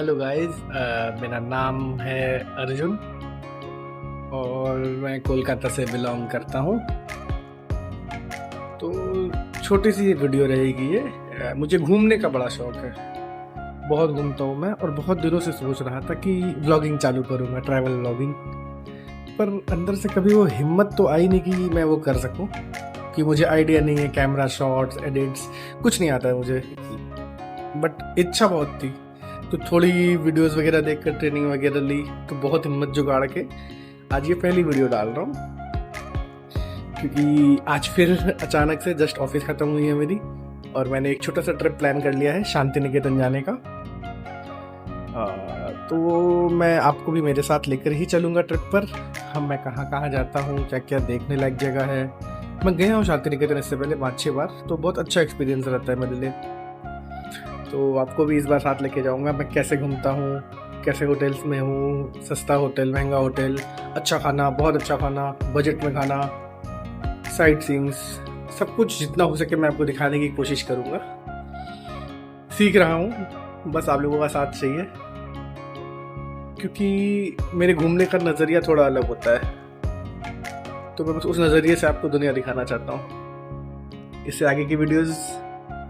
Hello guys, मेरा नाम है अर्जुन और मैं कोलकाता से बिलोंग करता हूँ। तो छोटी सी वीडियो रहेगी ये। मुझे घूमने का बड़ा शौक है, बहुत घूमता हूँ मैं और बहुत दिनों से सोच रहा था कि व्लॉगिंग चालू करूँगा, ट्रैवल व्लॉगिंग। पर अंदर से कभी वो हिम्मत तो आई नहीं कि मैं वो कर सकूँ, कि मुझे आइडिया नहीं है, कैमरा शॉट्स एडिट्स कुछ नहीं आता है मुझे। बट इच्छा बहुत थी, तो थोड़ी वीडियोस वगैरह देखकर ट्रेनिंग वगैरह ली, तो बहुत हिम्मत जुगाड़ के आज ये पहली वीडियो डाल रहा हूँ। क्योंकि आज फिर अचानक से जस्ट ऑफिस ख़त्म हुई है मेरी और मैंने एक छोटा सा ट्रिप प्लान कर लिया है शांति निकेतन जाने का। तो मैं आपको भी मेरे साथ लेकर ही चलूँगा ट्रिप पर। मैं कहाँ कहाँ जाता हूँ, क्या क्या देखने लायक जगह है। मैं गया हूँ शांति निकेतन इससे पहले 5-6 बार, तो बहुत अच्छा एक्सपीरियंस रहता है मेरे लिए। तो आपको भी इस बार साथ लेके जाऊंगा, मैं कैसे घूमता हूँ, कैसे होटल्स में हूँ, सस्ता होटल, महंगा होटल, अच्छा खाना, बहुत अच्छा खाना, बजट में खाना, साइट सीइंग्स, सब कुछ जितना हो सके मैं आपको दिखाने की कोशिश करूँगा। सीख रहा हूँ, बस आप लोगों का साथ चाहिए, क्योंकि मेरे घूमने का नज़रिया थोड़ा अलग होता है। तो मैं बस उस नज़रिए से आपको दुनिया दिखाना चाहता हूँ। इससे आगे की वीडियोस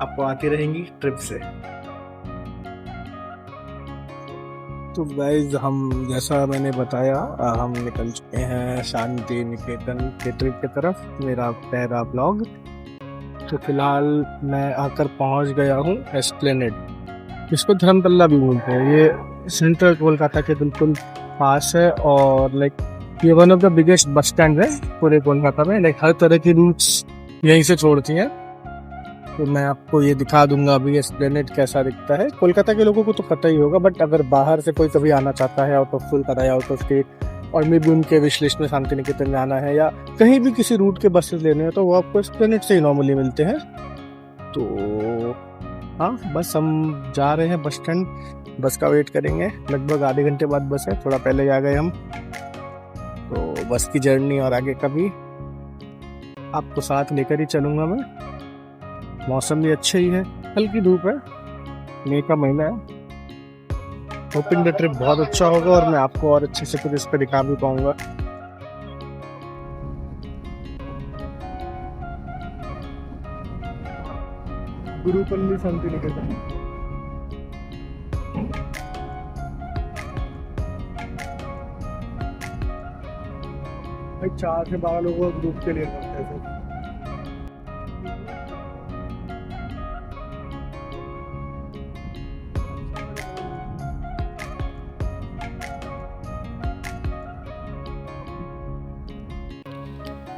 आपको आती रहेंगी ट्रिप से। तो गाइज, हम जैसा मैंने बताया, हम निकल चुके हैं शांति निकेतन के ट्रिप की तरफ। मेरा पहला ब्लॉग। तो फिलहाल मैं आकर पहुंच गया हूं एस्प्लेनेड, इसको धर्मतल्ला भी बोलते हैं। ये सेंट्रल कोलकाता के बिल्कुल पास है और ये one of the biggest bus stand है पूरे कोलकाता में। हर तरह की रूट्स यहीं से छोड़ती हैं। तो मैं आपको ये दिखा दूंगा अभी एस्प्लेनेड कैसा दिखता है। कोलकाता के लोगों को तो पता ही होगा, बट अगर बाहर से कोई कभी आना चाहता है, आउट ऑफ कोलकाता या आउट ऑफ स्टेट, और मे भी उनके विश लिस्ट में शांति निकेतन जाना है या कहीं भी किसी रूट के बसेस लेने हैं, तो वो आपको एस्प्लेनेड से ही नॉर्मली मिलते हैं। तो हाँ, बस हम जा रहे हैं बस स्टैंड, बस का वेट करेंगे। लगभग आधे घंटे बाद बस है, थोड़ा पहले आ गए हम। तो बस की जर्नी और आगे का भी आपको साथ लेकर ही चलूँगा मैं। मौसम भी अच्छा ही है, हल्की धूप है, मई का महीना है। होपिंग द ट्रिप बहुत अच्छा होगा और मैं आपको और अच्छे से कुछ इस पर दिखा भी पाऊंगा। गुरुपल्ली शांति निकेतन। भाई 4 से 12 लोगों का ग्रुप के लिए करते हैं।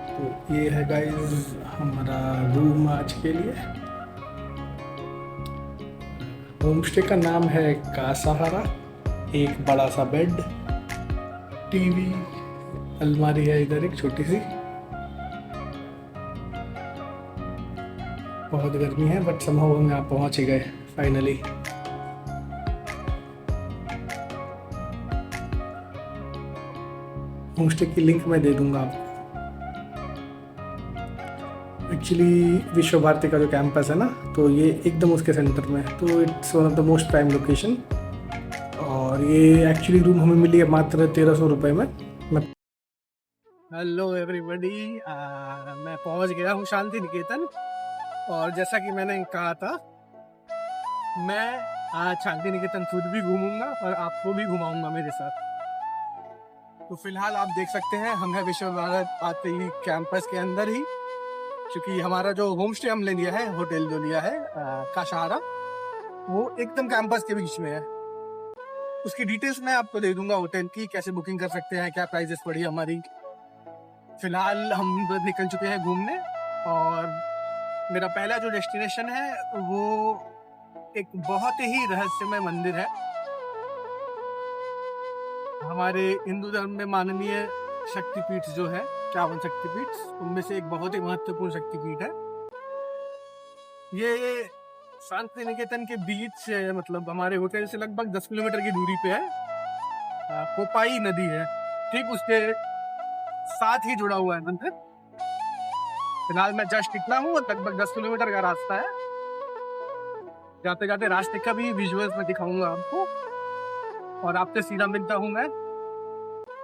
तो ये है गाइस हमारा रूम आज के लिए। होम स्टे का नाम है का सहारा। एक बड़ा सा बेड, टीवी, अलमारी है इधर एक छोटी सी। बहुत गर्मी है, बट समहाउ हम यहाँ पहुँच ही गए फाइनली। होम स्टे की लिंक मैं दे दूंगा आपको। एक्चुअली विश्व भारती का जो कैंपस है ना, तो ये एकदम उसके सेंटर में है, तो it's one of the most prime location. और ये एक्चुअली रूम हमें मिली है मात्र 1300 रुपये में। हेलो एवरीबॉडी, मैं पहुंच गया हूँ शांति निकेतन। और जैसा कि मैंने कहा था, मैं आज शांति निकेतन खुद भी घूमूंगा और आपको भी घुमाऊंगा मेरे साथ। तो फिलहाल आप देख सकते हैं, हम है विश्व भारती कैंपस के अंदर ही। क्योंकि हमारा जो होम स्टे हमने लिया है, होटल जो लिया है का सहारा, वो एकदम कैंपस के बीच में है। उसकी डिटेल्स मैं आपको दे दूंगा, होटल की कैसे बुकिंग कर सकते हैं, क्या प्राइजेस पड़ी हमारी। फिलहाल हम निकल चुके हैं घूमने और मेरा पहला जो डेस्टिनेशन है वो एक बहुत ही रहस्यमय मंदिर है। हमारे हिंदू धर्म में माननीय शक्तिपीठ जो है, 51 शक्तिपीठ, उनमें से एक बहुत ही महत्वपूर्ण शक्तिपीठ है। ये शांति निकेतन के बीच से, मतलब हमारे होटल से लगभग 10 किलोमीटर की दूरी पे है। कोपाई नदी है, ठीक उसके साथ ही जुड़ा हुआ है मंदिर। फिलहाल मैं जस्ट निकला हूँ, लगभग 10 किलोमीटर का रास्ता है। जाते जाते रास्ते का भी विजुअल्स में दिखाऊंगा आपको। और आपसे सीधा मिलता हूँ मैं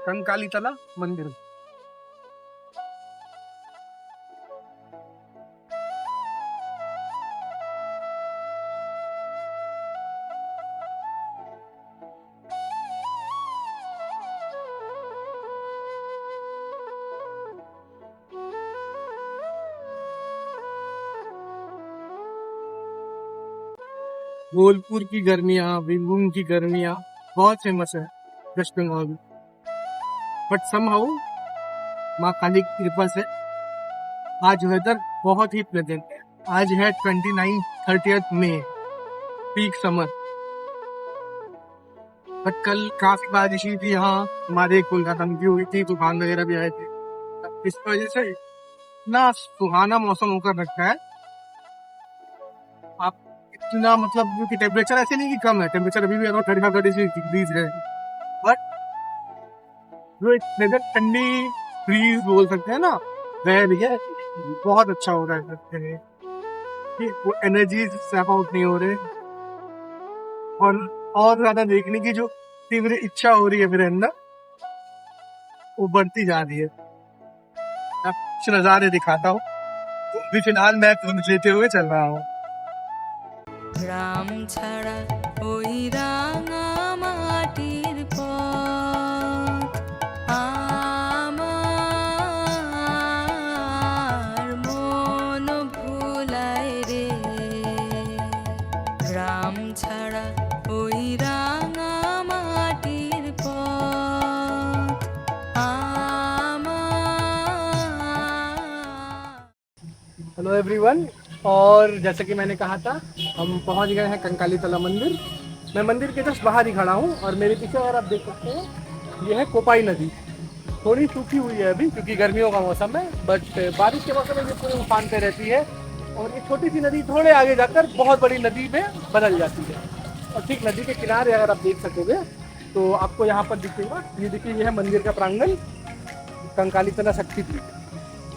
कंकाली तला मंदिर। बोलपुर की गर्मियाँ, बीरभूम की गर्मियाँ बहुत फेमस है वेस्ट बंगाल में। बट समहाउ माँ काली की कृपा से आज वेदर बहुत ही प्लेजेंट है। आज है 29-30 मई, पीक समर। बट कल काफी बारिश हुई थी यहाँ, हमारे कोलकाता में भी हुई थी, तूफान वगैरह भी आए थे। इस वजह से इतना सुहाना मौसम होकर रखा है। आप इतना मतलब क्योंकि टेम्परेचर ऐसे नहीं कि कम है, टेम्परेचर अभी भी अराउंड 35-36 डिग्रीज है। बट जो एक प्लेजेंट ठंडी ब्रीज बोल सकते हैं ना, वह भी है। बहुत अच्छा हो रहा है कि वो एनर्जी सैप आउट नहीं हो रहे, और ज्यादा देखने की जो तीव्र इच्छा हो रही है मेरे अंदर, वो बढ़ती जा रही है। मैं कुछ नजारे दिखाता हूँ। अभी फिलहाल मैं धुंध लेते हुए चल रहा हूँ। রাম ছাড়া ওই রাঙা মাটির পথ আমার মন ভুলায় রে। রাম ছাড়া ওই রাঙা মাটির পথ আমার। हेलो एवरीवन, और जैसे कि मैंने कहा था, हम पहुंच गए हैं कंकाली तला मंदिर। मैं मंदिर के जस्ट बाहर ही खड़ा हूँ और मेरे पीछे अगर आप देख सकते हैं, ये है कोपाई नदी। थोड़ी सूखी हुई है अभी क्योंकि गर्मियों का मौसम है, बट बारिश के मौसम में ये पूरे उफान पे रहती है। और ये छोटी सी नदी थोड़े आगे जाकर बहुत बड़ी नदी में बदल जाती है। और ठीक नदी के किनारे अगर आप देख सकोगे तो आपको यहाँ पर दिखेगा, ये देखिए, ये है मंदिर का प्रांगण, कंकाली तला शक्तिपीठ।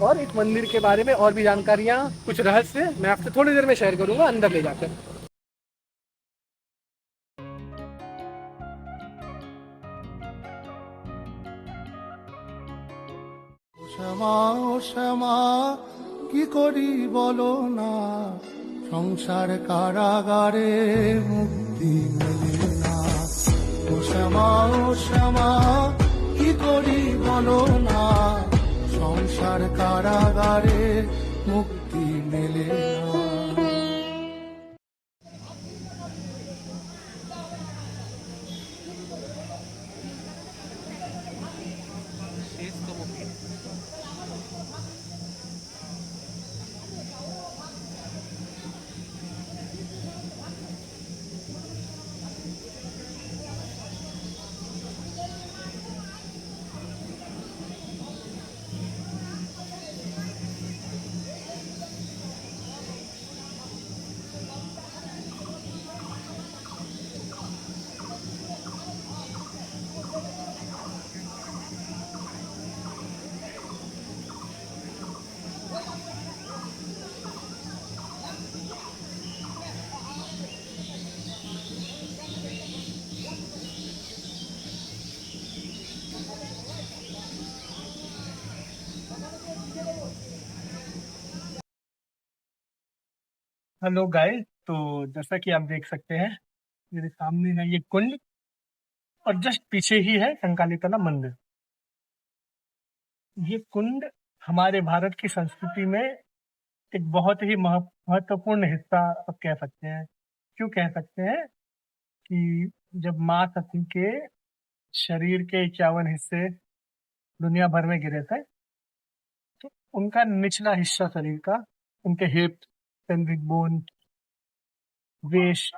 और इस मंदिर के बारे में और भी जानकारियाँ, कुछ रहस्य मैं आपसे थोड़ी देर में शेयर करूंगा अंदर ले जाकर। শ্যামা ও শ্যামা কি করি বলো না, সংসার কারাগারে মুক্তি মেলে না। ও শ্যামা কি করি বলো না, সংসার কারাগারে মুক্তি মেলে না। हेलो गाइस, तो जैसा कि आप देख सकते हैं, मेरे सामने है ये कुंड और जस्ट पीछे ही है कंकाली तला मंदिर। ये कुंड हमारे भारत की संस्कृति में एक बहुत ही महत्वपूर्ण हिस्सा आप कह सकते हैं। क्यों कह सकते हैं कि जब माँ सती के शरीर के 51 हिस्से दुनिया भर में गिरे थे, तो उनका निचला हिस्सा शरीर का, उनके hip, pelvic bone, waist,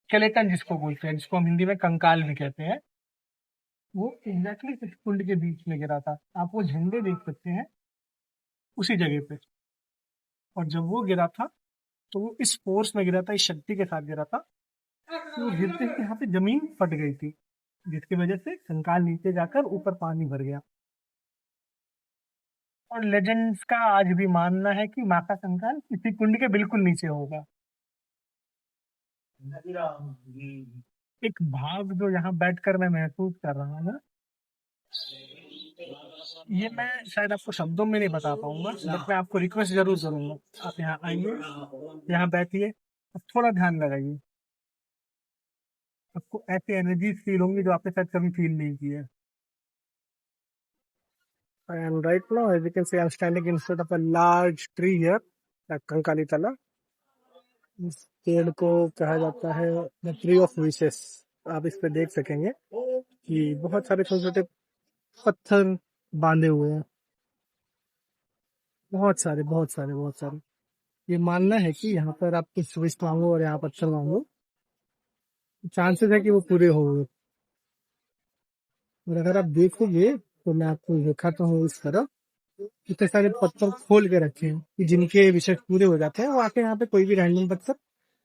skeleton जिसको बोलते हैं, जिसको हम हिंदी में कंकाल भी कहते हैं, वो एग्जैक्टली इस कुंड के बीच में गिरा था। आप वो झंडे देख सकते हैं उसी जगह पे। और जब वो गिरा था तो वो इस फोर्स में गिरा था, इस शक्ति के साथ गिरा था, तो वो गिरते ही यहाँ पे जमीन फट गई थी, जिसकी वजह से कंकाल नीचे जाकर ऊपर पानी भर गया। और लेजेंड्स का आज भी मानना है कि माँ का कंकाल इसी कुंड के बिल्कुल नीचे होगा। एक भाव जो यहाँ बैठकर मैं महसूस कर रहा हूँ, ये मैं शायद आपको शब्दों में नहीं बता पाऊंगा, बट मैं आपको रिक्वेस्ट जरूर करूंगा। आप यहाँ आइए, यहाँ बैठिए, अब थोड़ा ध्यान लगाइए। आपको ऐसी एनर्जी फील होंगी जो आपने शायद कभी फील नहीं की है। And right now, as you can see, I'm standing in front of a large tree here, at Kankali तला। इस पेड़ को कहा जाता है द ट्री ऑफ विशेस। आप इस पे देख सकेंगे कि बहुत सारे छोटे छोटे पत्थर बांधे हुए हैं, बहुत सारे बहुत सारे बहुत सारे। ये मानना है कि यहाँ पर आप कुछ विश मांगो और यहाँ पत्थर मांगो, चांसेस है कि वो पूरे होंगे। और अगर आप देखोगे तो मैं आपको दिखाता हूँ इस तरफ, इतने सारे पत्थर खोल के रखे हैं कि जिनके विषय पूरे हो जाते हैं वो आके यहाँ पे कोई भी रैंडम पत्थर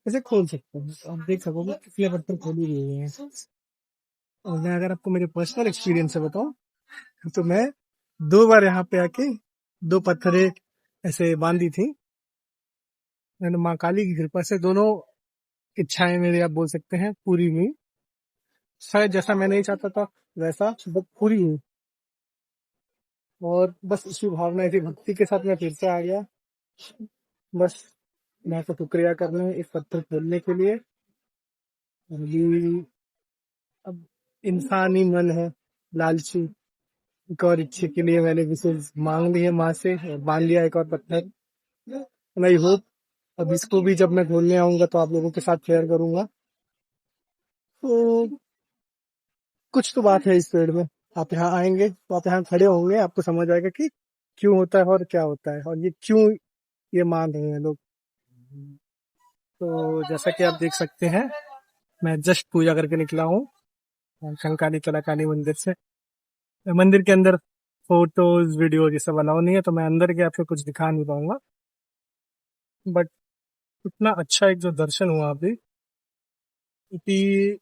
ऐसे खोल सकते हैं। तो आप देख सकोगे कितने पत्थर खोले हुए हैं। और मैं अगर आपको मेरे पर्सनल एक्सपीरियंस से बताऊं तो मैं 2 बार यहाँ पे आके 2 पत्थरें ऐसे बांधी थी। मैंने माँ काली की कृपा से दोनों इच्छाएं मेरी आप बोल सकते हैं पूरी हुई। शायद जैसा मैं नहीं चाहता था वैसा बट पूरी हुई। और बस इसी भावना, इसी भक्ति के साथ मैं फिर से आ गया। बस मैं आपको शुक्रिया करने इस पत्थर खोलने के लिए। और ये अब इंसानी मन है लालची, एक और इच्छे के लिए मैंने विशेष मांग ली है माँ से और बांध लिया एक और पत्थर। आई होप अब इसको भी जब मैं खोलने आऊंगा तो आप लोगों के साथ शेयर करूंगा। तो कुछ तो बात है इस पेड़ में। आप यहाँ आएंगे तो आप यहाँ खड़े होंगे, आपको समझ आएगा कि क्यों होता है और क्या होता है और ये क्यों ये मान रहे हैं लोग। तो जैसा कि आप देख सकते हैं, मैं जस्ट पूजा करके निकला हूँ कंकाली तला काली मंदिर से। मंदिर के अंदर फोटोज वीडियो ये सब अलाउ नहीं है, तो मैं अंदर के आपको कुछ दिखा नहीं पाऊंगा। बट इतना अच्छा एक जो दर्शन हुआ अभी कि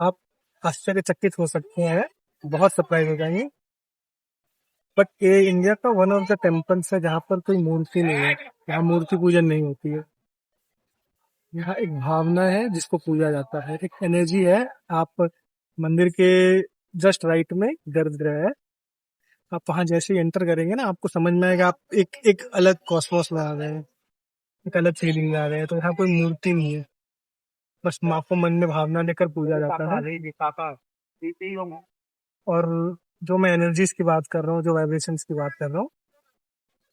आप आश्चर्यचकित हो सकते हैं, बहुत सरप्राइज हो जाएंगे। बट ये इंडिया का वन ऑफ द टेम्पल्स है जहाँ पर कोई मूर्ति नहीं है, यहाँ मूर्ति पूजन नहीं होती है। यहाँ एक भावना है जिसको पूजा जाता है, एक एनर्जी है। आप मंदिर के जस्ट राइट में गर्भगृह है, आप वहां जैसे ही एंटर करेंगे ना आपको समझ में आएगा आप एक एक अलग कॉस्मोस में आ गए हैं, एक अलग फीलिंग में आ गए हैं। तो यहाँ कोई मूर्ति नहीं है, बस माँ को मन में भावना लेकर पूजा जाता है। और जो मैं एनर्जीज की बात कर रहा हूँ, जो वाइब्रेशंस की बात कर रहा हूँ,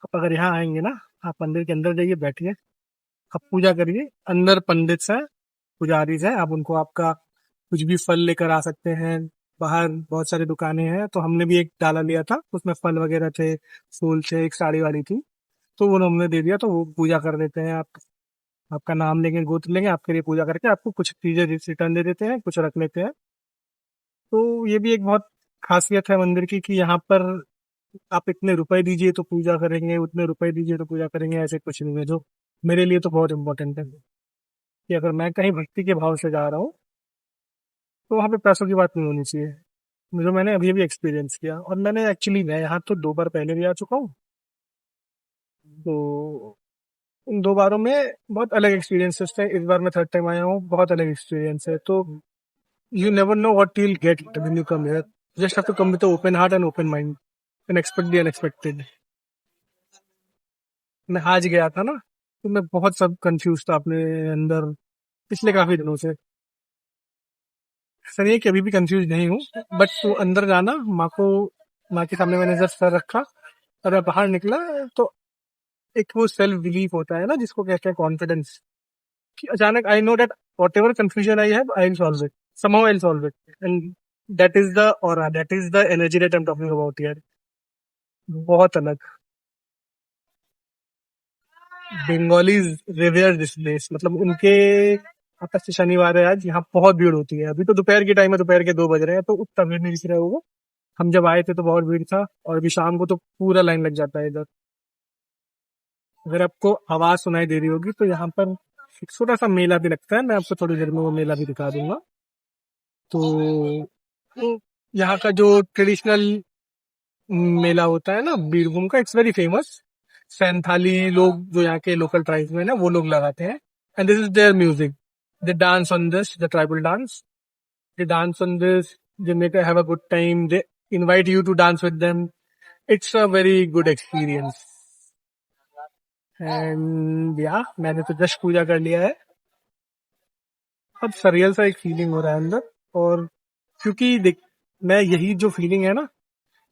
आप अगर यहाँ आएंगे ना, आप मंदिर के अंदर जाइए, बैठिए, आप पूजा करिए। अंदर पंडित है, पुजारी है, आप उनको आपका कुछ भी फल लेकर आ सकते हैं। बाहर बहुत सारी दुकानें हैं, तो हमने भी एक डाला लिया था, उसमें फल वगैरह थे, फूल थे, एक साड़ी वाली थी, तो वो हमने दे दिया। तो वो पूजा कर देते हैं। आप आपका नाम लेंगे, गोत्र लेंगे, आपके लिए पूजा करके आपको कुछ चीजें रिटर्न दे देते हैं, कुछ रख लेते हैं। तो ये भी एक बहुत खासियत है मंदिर की कि यहाँ पर आप इतने रुपए दीजिए तो पूजा करेंगे, उतने रुपए दीजिए तो पूजा करेंगे, ऐसे कुछ नहीं है। जो मेरे लिए तो बहुत इंपॉर्टेंट है कि अगर मैं कहीं भक्ति के भाव से जा रहा हूँ तो वहाँ पे पैसों की बात नहीं होनी चाहिए, जो मैंने अभी अभी एक्सपीरियंस किया। और मैं यहाँ तो 2 बार पहले भी आ चुका हूँ, तो इन 2 बारों में बहुत अलग एक्सपीरियंसेस थे। इस बार मैं थर्ड टाइम आया हूँ, बहुत अलग एक्सपीरियंस है। तो you never know what you'll get when you come here. You just have to come with an open heart and open mind and expect the unexpected. मैं आज गया था ना, तो मैं बहुत सब कंफ्यूज था अपने अंदर पिछले काफी दिनों से। सर ये कि अभी भी कंफ्यूज नहीं हूँ, बट तो अंदर जाना, माँ के सामने मैंने जस्ट सर रखा और मैं बाहर निकला, तो एक वो सेल्फ बिलीफ होता है ना जिसको कहते हैं कॉन्फिडेंस, कि अचानक I know that what ever confusion I have, I will solve it, somehow I'll solve it. And that is the aura, that is the energy that I'm talking about here. बहुत अलग। Bengalis रिवेयर this place, मतलब उनके आपस से शनिवार है आज, यहाँ बहुत भीड़ होती है। अभी तो दोपहर के टाइम है, दोपहर के 2 बज रहे हैं, तो उतना भीड़ नहीं दिख रहा होगा। हम जब आए थे तो बहुत भीड़ था, और अभी शाम को तो पूरा लाइन लग जाता है इधर। अगर आपको आवाज सुनाई दे रही होगी तो यहाँ पर एक छोटा सा मेला भी लगता है, मैं आपको थोड़ी देर में वो मेला भी दिखा दूंगा। तो यहाँ का जो ट्रेडिशनल मेला होता है ना बीरभूम का, इट्स वेरी फेमस। सैंथाली लोग जो यहाँ के लोकल ट्राइब्समैन है वो लोग लगाते हैं, and this is their music. They dance on this, the tribal dance. They dance on this. They make have a good time. They invite you to dance with them. It's a very good experience. And yeah, मैंने तो just पूजा कर लिया है. अब surreal सा एक feeling हो रहा है अंदर. और क्योंकि देख, मैं यही जो फीलिंग है ना,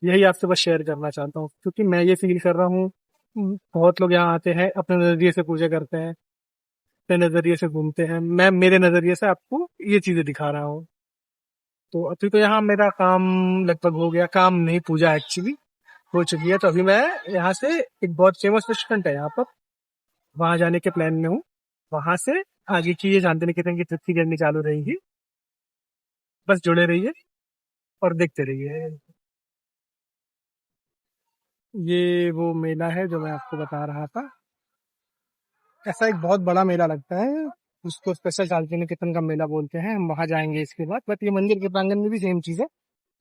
यही आपसे बस शेयर करना चाहता हूँ. क्योंकि मैं ये फील कर रहा हूँ. बहुत लोग यहाँ आते हैं, अपने नजरिए से पूजा करते हैं, अपने नजरिए से घूमते हैं. मैं मेरे नजरिए से आपको ये चीजें दिखा रहा हूँ. तो अभी तो यहाँ मेरा काम लगभग हो गया. काम नहीं, पूजा एक्चुअली हो चुकी है. तो अभी मैं यहाँ से, एक बहुत फेमस रेस्टोरेंट है यहाँ पर, वहां जाने के प्लान में हूँ. वहां से आगे की ये शांति निकेतन की ट्रिप की जर्नी चालू रहेगी. बस जुड़े रहिए और देखते रहिए. ये वो मेला है जो मैं आपको बता रहा था. ऐसा एक बहुत बड़ा मेला लगता है, उसको स्पेशल शांति निकेतन का मेला बोलते हैं. हम वहां जाएंगे इसके बाद. बट ये मंदिर के प्रांगण में भी सेम चीज है,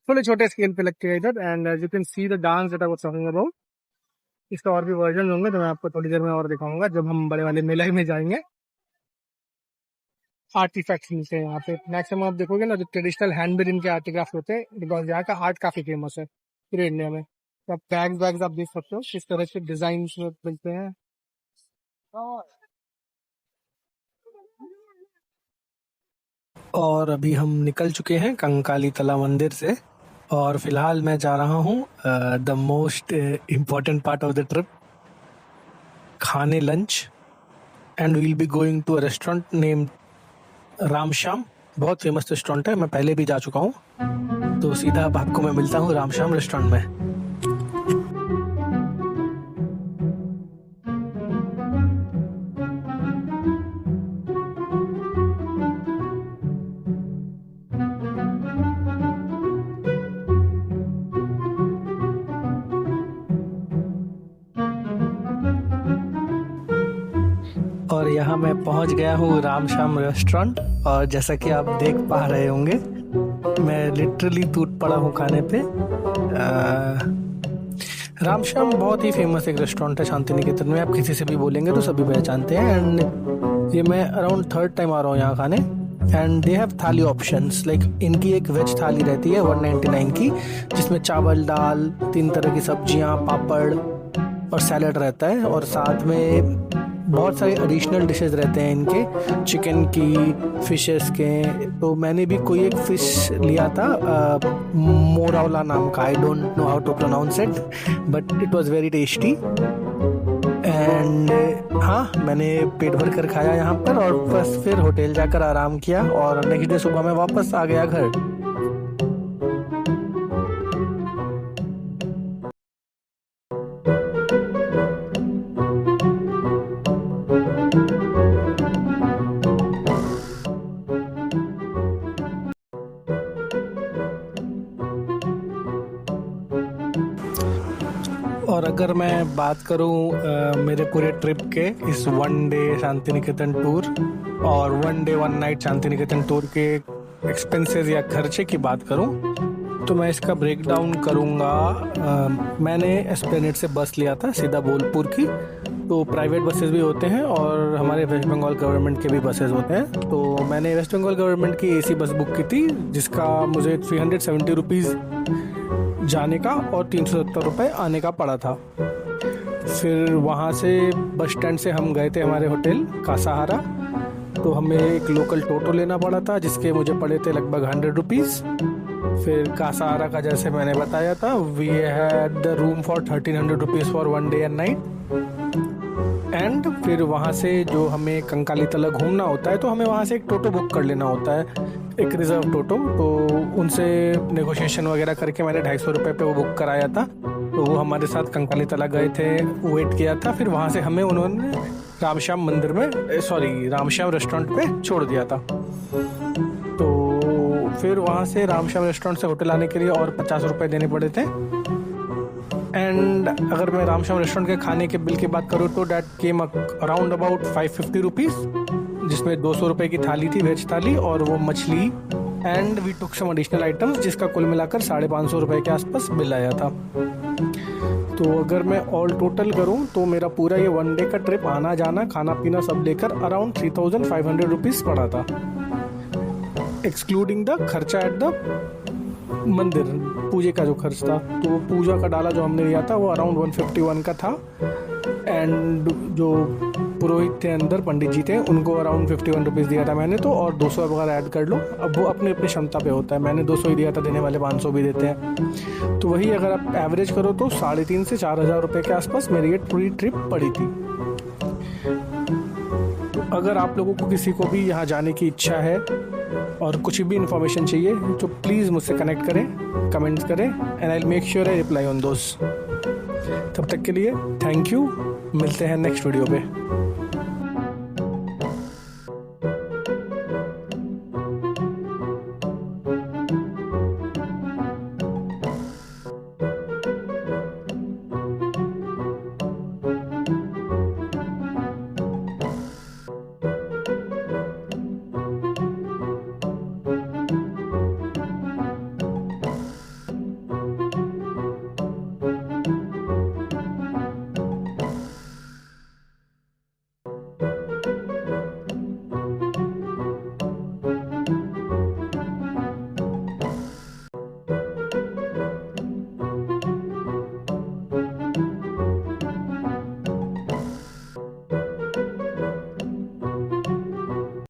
थोड़े छोटे स्केल पे लगते हैं इधर. And as you can see the dance that I was talking about. इसका और भी वर्जन होंगे तो मैं आपको थोड़ी देर में और दिखाऊंगा जब हम बड़े वाले मेले में जाएंगे. आर्टिफैक्ट्स मिलते हैं यहाँ पे. मैक्सिमम आप देखोगे ना, जो ट्रेडिशनल हैंडमेड इनके आर्टिक्राफ्ट होते हैं, बिकॉज यहाँ का आर्ट काफी फेमस है पूरे इंडिया में. तो आप बैग्स आप देख सकते हो किस तरह के डिजाइन मिलते हैं. और अभी हम निकल चुके हैं कंकाली तला मंदिर से. और फिलहाल मैं जा रहा हूँ the most important part of the trip, खाने lunch. And we'll be going to a restaurant named Ramshyam. बहुत फेमस रेस्टोरेंट है, मैं पहले भी जा चुका हूँ. तो सीधा अब आपको मैं मिलता हूँ रामश्याम रेस्टोरेंट में. और यहाँ मैं पहुँच गया हूँ रामश्याम रेस्टोरेंट. और जैसा कि आप देख पा रहे होंगे, मैं लिटरली टूट पड़ा हूँ खाने पे. रामश्याम बहुत ही फेमस एक रेस्टोरेंट है शांति निकेतन में. आप किसी से भी बोलेंगे तो सभी पहचानते हैं. एंड ये मैं अराउंड थर्ड टाइम आ रहा हूँ यहाँ खाने. एंड दे हैव थाली ऑप्शंस. लाइक इनकी एक वेज थाली रहती है 199 की, जिसमें चावल, दाल, 3 तरह की सब्जियाँ, पापड़ और सैलड रहता है. और साथ में बहुत सारे एडिशनल डिशेस रहते हैं इनके, चिकन की, फिशेस के. तो मैंने भी कोई एक फिश लिया था, मोरावला नाम का. I don't know how to pronounce it, but it was very tasty. And हाँ, मैंने पेट भर कर खाया यहाँ पर. और बस फिर होटल जाकर आराम किया. और नेक्स्ट डे सुबह मैं वापस आ गया घर. और अगर मैं बात करूं मेरे पूरे ट्रिप के, इस 1 डे शांति निकेतन टूर और 1 day 1 night Shanti Niketan tour के एक्सपेंसेस या खर्चे की बात करूं, तो मैं इसका ब्रेक डाउन करूंगा. मैंने एस्प्लेनेड से बस लिया था सीधा बोलपुर की. तो प्राइवेट बसेस भी होते हैं और हमारे वेस्ट बंगाल गवर्नमेंट के भी बसेस होते हैं. तो मैंने वेस्ट बंगाल गवर्नमेंट की AC बस बुक की थी, जिसका मुझे 370 रुपीज़ जाने का और 370 रुपये आने का पड़ा था. फिर वहाँ से बस स्टैंड से हम गए थे हमारे होटल कासाहारा. तो हमें एक लोकल टोटो लेना पड़ा था, जिसके मुझे पड़े थे लगभग 100 रुपीज़. फिर कासाहारा का जैसे मैंने बताया था, we had the room for 1300 rupees for 1 day and night. And फिर वहाँ से जो हमें कंकाली तला घूमना होता है, तो हमें वहाँ से एक टोटो बुक कर लेना होता है, एक रिजर्व टोटो. तो उनसे नेगोशिएशन वगैरह करके मैंने 250 रुपये पे वो बुक कराया था. तो वो हमारे साथ कंकाली तला गए थे, वेट किया था. फिर वहाँ से हमें उन्होंने रामश्याम मंदिर में, रामश्याम रेस्टोरेंट पे छोड़ दिया था. तो फिर वहाँ से रामश्याम रेस्टोरेंट से होटल आने के लिए और 50 रुपये देने पड़े थे. एंड अगर मैं रामश्याम रेस्टोरेंट के खाने के बिल की बात करूँ तो that came around about 550 rupees, जिसमें 200 रुपये की थाली थी, वेज थाली, और वो मछली. And we took some additional items, जिसका कुल मिलाकर 550 रुपये के आसपास बिल आया था. तो अगर मैं ऑल टोटल करूं तो मेरा पूरा ये 1 डे का ट्रिप आना जाना खाना पीना सब लेकर अराउंड 3500 रुपीज़ पड़ा था, एक्सक्लूडिंग द खर्चा एट द मंदिर, पूजे का जो खर्च था। तो वो पूजा का डाला जो हमने लिया था वो अराउंड 151 का था, एंड जो पुरोहित थे अंदर, पंडित जी थे, उनको अराउंड 51 रुपीज़ दिया था मैंने तो, और 200 वगैरह ऐड कर लो। अब वो अपनी अपनी क्षमता पे होता है, मैंने 200 ही दिया था, देने वाले 500 भी देते हैं। तो वही अगर आप एवरेज करो तो 3,500 से 4,000 रुपये के आसपास मेरी ये पूरी ट्रिप पड़ी थी। तो अगर आप लोगों को किसी को भी यहाँ जाने की इच्छा है और कुछ भी इन्फॉर्मेशन चाहिए तो प्लीज़ मुझसे कनेक्ट करें, कमेंट्स करें, and I will make sure I reply on those. तब तक के लिए थैंक यू, मिलते हैं नेक्स्ट वीडियो पे।